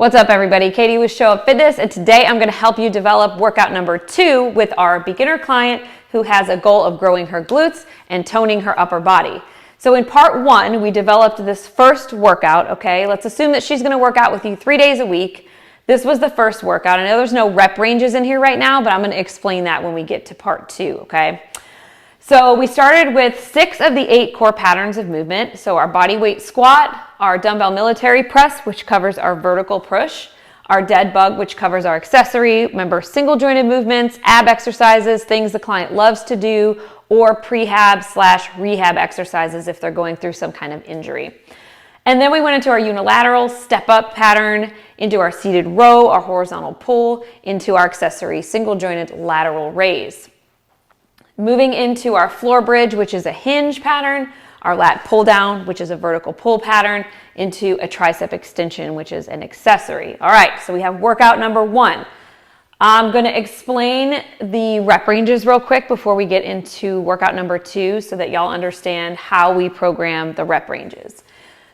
What's up, everybody? Katie with Show Up Fitness, and today I'm going to help you develop workout number 2 with our beginner client who has a goal of growing her glutes and toning her upper body. So in part 1, we developed this first workout, okay? Let's assume that she's going to work out with you 3 days a week. This was the first workout. I know there's no rep ranges in here right now, but I'm going to explain that when we get to part 2, okay? So we started with 6 of the 8 core patterns of movement. So our body weight squat, our dumbbell military press, which covers our vertical push, our dead bug, which covers our accessory. Remember, single jointed movements, ab exercises, things the client loves to do, or prehab/rehab exercises if they're going through some kind of injury. And then we went into our unilateral step up pattern, into our seated row, our horizontal pull, into our accessory single jointed lateral raise. Moving into our floor bridge, which is a hinge pattern, our lat pull down, which is a vertical pull pattern, into a tricep extension, which is an accessory. All right, so we have workout number 1. I'm going to explain the rep ranges real quick before we get into workout number 2 so that y'all understand how we program the rep ranges.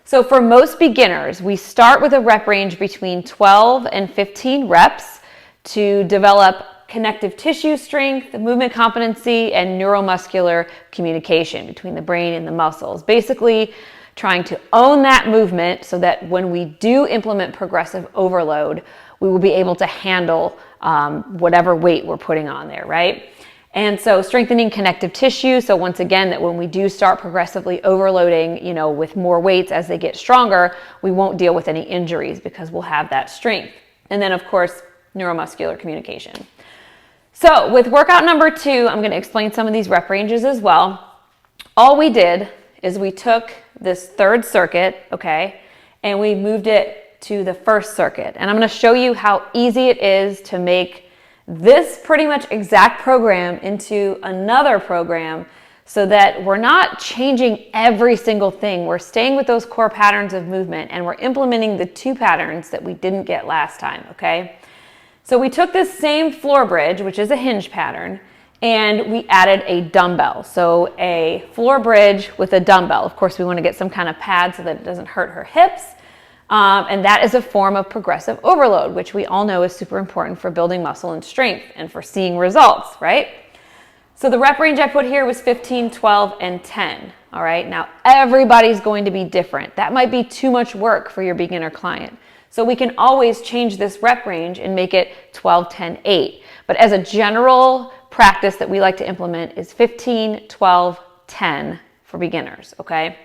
So for most beginners, we start with a rep range between 12 and 15 reps to develop connective tissue strength, movement competency, and neuromuscular communication between the brain and the muscles. Basically, trying to own that movement so that when we do implement progressive overload, we will be able to handle whatever weight we're putting on there, right? And so strengthening connective tissue. So once again, that when we do start progressively overloading, with more weights as they get stronger, we won't deal with any injuries because we'll have that strength. And then of course, neuromuscular communication. So with workout number 2, I'm going to explain some of these rep ranges as well. All we did is we took this 3rd circuit, okay, and we moved it to the 1st circuit. And I'm going to show you how easy it is to make this pretty much exact program into another program so that we're not changing every single thing. We're staying with those core patterns of movement and we're implementing the 2 patterns that we didn't get last time, okay? So we took this same floor bridge, which is a hinge pattern, and we added a dumbbell. So a floor bridge with a dumbbell. Of course, we want to get some kind of pad so that it doesn't hurt her hips. And that is a form of progressive overload, which we all know is super important for building muscle and strength and for seeing results, right? So the rep range I put here was 15, 12, and 10. All right, now everybody's going to be different. That might be too much work for your beginner client. So we can always change this rep range and make it 12, 10, 8. But as a general practice that we like to implement is 15, 12, 10 for beginners, okay?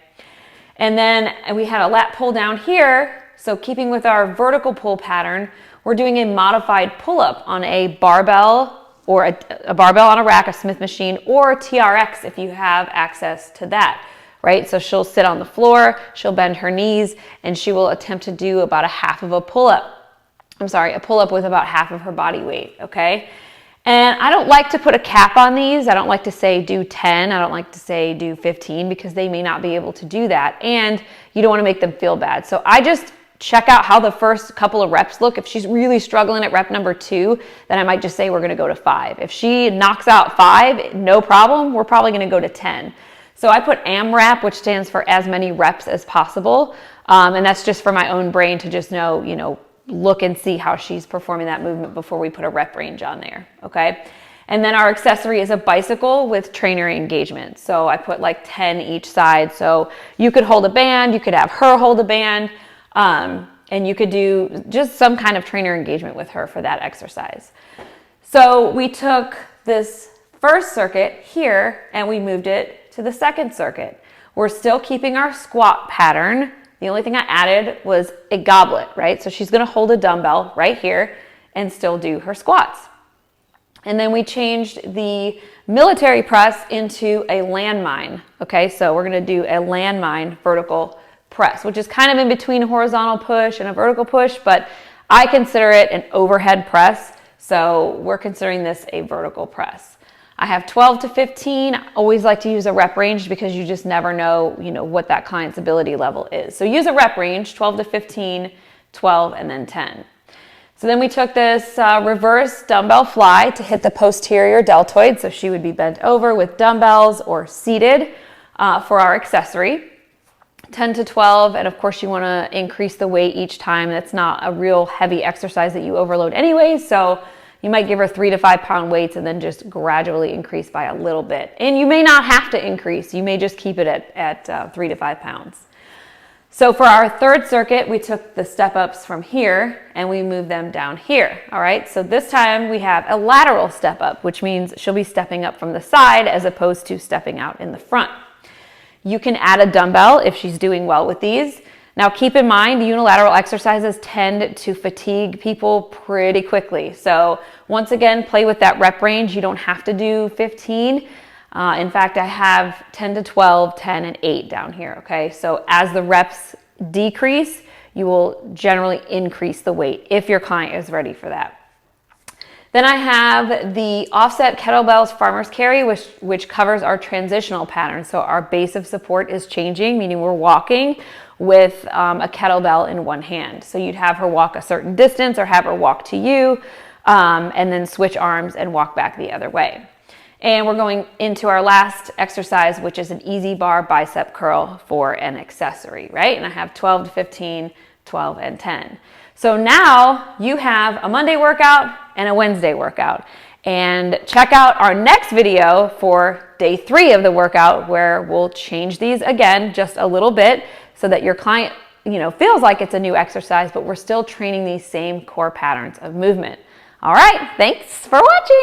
And then we had a lat pull down here. So keeping with our vertical pull pattern, we're doing a modified pull-up on a barbell or a barbell on a rack, a Smith machine, or TRX if you have access to that. Right? So she'll sit on the floor, she'll bend her knees, and she will attempt to do about a half of a pull-up. A pull-up with about half of her body weight, okay? And I don't like to put a cap on these. I don't like to say do 10. I don't like to say do 15 because they may not be able to do that. And you don't want to make them feel bad. So I just check out how the first couple of reps look. If she's really struggling at rep number 2, then I might just say we're going to go to 5. If she knocks out 5, no problem, we're probably going to go to 10. So I put AMRAP, which stands for as many reps as possible. And that's just for my own brain to just know, look and see how she's performing that movement before we put a rep range on there, okay? And then our accessory is a bicycle with trainer engagement. So I put like 10 each side. So you could hold a band, you could have her hold a band, and you could do just some kind of trainer engagement with her for that exercise. So we took this 1st circuit here and we moved it to the 2nd circuit. We're still keeping our squat pattern. The only thing I added was a goblet, right? So she's going to hold a dumbbell right here and still do her squats. And then we changed the military press into a landmine. Okay, so we're going to do a landmine vertical press, which is kind of in between a horizontal push and a vertical push, but I consider it an overhead press. So we're considering this a vertical press. I have 12 to 15. I always like to use a rep range because you just never know, what that client's ability level is. So use a rep range, 12 to 15, 12, and then 10. So then we took this reverse dumbbell fly to hit the posterior deltoid. So she would be bent over with dumbbells or seated for our accessory. 10 to 12, and of course you want to increase the weight each time. That's not a real heavy exercise that you overload anyway, so you might give her 3 to 5 pound weights and then just gradually increase by a little bit. And you may not have to increase, you may just keep it at 3 to 5 pounds. So for our third circuit, we took the step ups from here and we moved them down here. All right, so this time we have a lateral step up, which means she'll be stepping up from the side as opposed to stepping out in the front. You can add a dumbbell if she's doing well with these. Now keep in mind, unilateral exercises tend to fatigue people pretty quickly. So once again, play with that rep range. You don't have to do 15. In fact, I have 10 to 12, 10, and 8 down here, okay? So as the reps decrease, you will generally increase the weight if your client is ready for that. Then I have the offset kettlebells farmer's carry, which covers our transitional pattern. So our base of support is changing, meaning we're walking with a kettlebell in one hand. So you'd have her walk a certain distance or have her walk to you, and then switch arms and walk back the other way. And we're going into our last exercise, which is an easy bar bicep curl for an accessory, right? And I have 12 to 15, 12, and 10. So now you have a Monday workout and a Wednesday workout. And check out our next video for day 3 of the workout, where we'll change these again just a little bit so that your client, feels like it's a new exercise, but we're still training these same core patterns of movement. All right, thanks for watching.